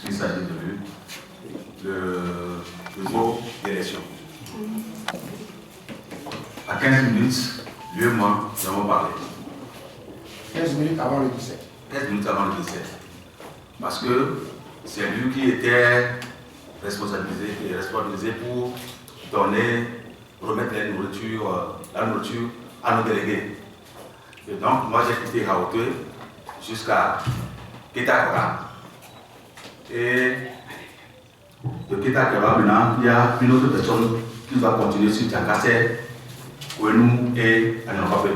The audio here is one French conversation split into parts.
puisqu'il s'agit de lui, le jour d'élection. À 15 minutes, lui et moi, nous avons parlé. 15 minutes avant le 17. 15 minutes avant le 17. Parce que c'est lui qui était responsabilisé pour donner, remettre la nourriture à nos délégués. Et donc, moi j'ai quitté Haute jusqu'à Ketakora. Et de Ketakora, maintenant, il y a une autre personne qui va continuer sur Tchakassé, Kouenou et Anokapé.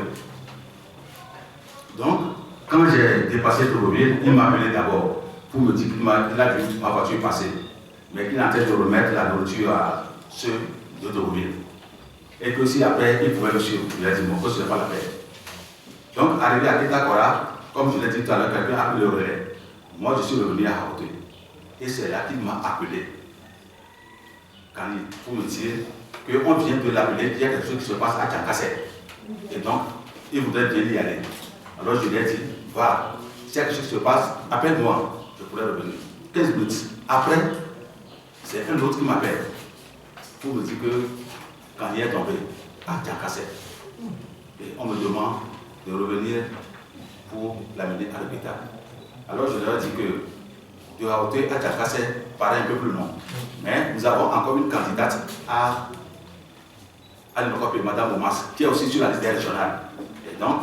Donc, quand j'ai dépassé Togoville, il m'a appelé d'abord pour me dire qu'il a vu ma voiture passer, mais qu'il est en train de remettre la nourriture à ceux de Togoville. Et que si après, il pouvait le suivre. Il a dit, mon poste, ce n'est pas la peine. Donc, arrivé à Ketakora, comme je l'ai dit tout à l'heure, quelqu'un a appelé le relais. Moi, je suis revenu à Haute. Et c'est là qu'il m'a appelé. Pour me dire qu'on vient de l'appeler, qu'il y a quelque chose qui se passe à Tchakassé. Et donc, il voudrait bien y aller. Alors je lui ai dit, va, s'il y a quelque chose qui se passe, appelle-moi, je pourrais revenir. 15 minutes. Après, c'est un autre qui m'appelle pour me dire que quand il est tombé à Tchakassé, et on me demande de revenir pour l'amener à l'hôpital. Alors je leur ai dit que de Haute à Tchakassé paraît un peu plus long. Mais nous avons encore une candidate à l'Inocopé, Mme Omas, qui est aussi sur la liste régionale. Et donc,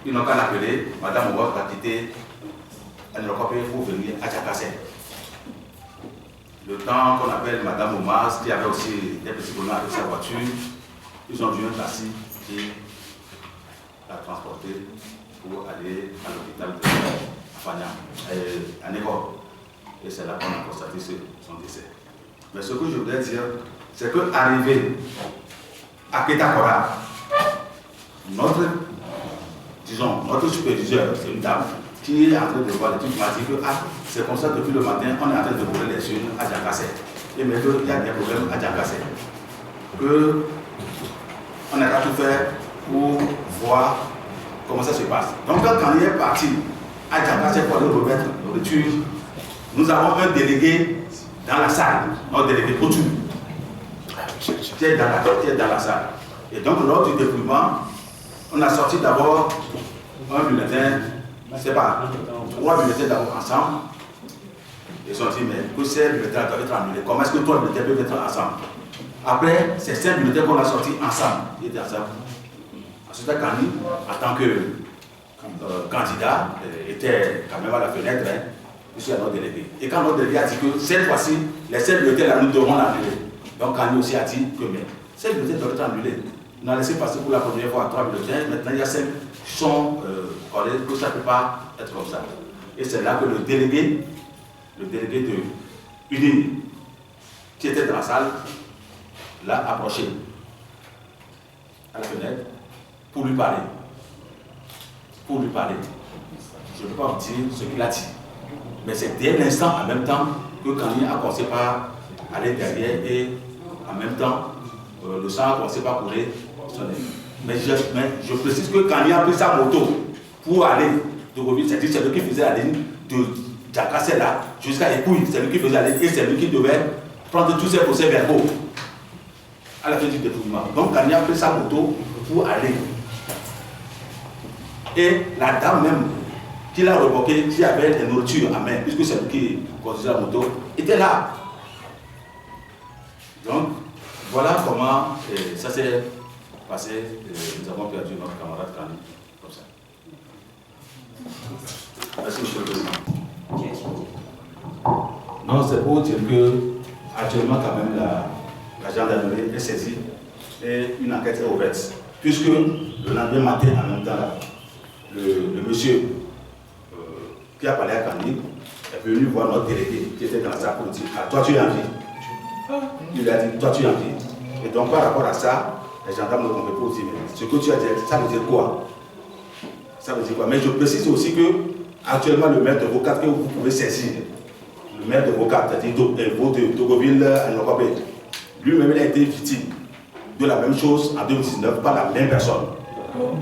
ils n'ont qu'à l'appeler, Mme Omas va quitter l'Inocopé pour venir à Tchakassé. Le temps qu'on appelle Mme Omas, qui avait aussi des petits problèmes avec sa voiture, ils ont dû un taxi qui l'a transporté pour aller à l'hôpital de Fagnan, à Négo. Et c'est là qu'on a constaté son décès. Mais ce que je voudrais dire, c'est qu'arrivé à Ketakora, notre superviseur, c'est une dame, qui est en train de voir les trucs, m'a dit que c'est comme ça depuis le matin, on est en train de brûler les unes à Tchakassé. Et maintenant, il y a des problèmes à Tchakassé. On n'a qu'à tout faire pour voir comment ça se passe. Donc, quand il est parti à Tchakassé pour aller remettre la nourriture, nous avons un délégué dans la salle, notre délégué Potu, qui est dans la salle. Et donc, lors du dépouillement, on a sorti d'abord un bulletin, je ne sais pas, 3 bulletins d'abord ensemble. Ils ont dit, mais que ces bulletins doivent être annulés. Comment est-ce que 3 bulletins peuvent être ensemble? Après, c'est 5 bulletins qu'on a sortis ensemble. Ils étaient ensemble. Ensuite, Kani, en tant que candidat, était quand même à la fenêtre. Je suis à notre délégué. Et quand notre délégué a dit que cette fois-ci, les 7 bulletins là, nous devrons l'annuler. Donc Kani aussi a dit que mais 7 bulletins doivent être annulés. On a laissé passer pour la première fois à 3 bulletins. Maintenant, il y a 5 qui sont que ça ne peut pas être comme ça. Et c'est là que le délégué de Udine, qui était dans la salle, l'a approché à la fenêtre pour lui parler. Je ne peux pas vous dire ce qu'il a dit. Mais c'est dès l'instant, en même temps, que Kani a commencé par aller derrière et en même temps, le sang a commencé par couler. Mais je précise que Kani a pris sa moto pour aller de Roville, c'est lui qui faisait la ligne de Tchakassé là jusqu'à Épouille. C'est lui qui faisait la ligne et c'est lui qui devait prendre tous ses procès-verbaux à la fin du dépouillement. Donc Kani a pris sa moto pour aller. Et la dame même qui l'a revoqué, qui avait des nourritures à main, puisque c'est lui qui conduisait la moto, était là. Donc, voilà comment ça s'est passé. Nous avons perdu notre camarade Kani, comme ça. Merci, Monsieur le Président. Non, c'est pour dire que, actuellement, quand même, la gendarmerie est saisie et une enquête est ouverte. Puisque le lendemain matin, en même temps, le monsieur qui a parlé à Kani est venu voir notre délégué qui était dans la salle pour dire toi tu es en vie. Il a dit toi tu es en vie. Et donc par rapport à ça, les gendarmes nous ont répondu mais ce que tu as dit, ça veut dire quoi? Ça veut dire quoi? Mais je précise aussi que actuellement le maire de Vocat que vous pouvez saisir, le maire de Vocat, c'est-à-dire de Togoville à Nokopé, lui-même il a été victime de la même chose en 2019 par la même personne. Bon.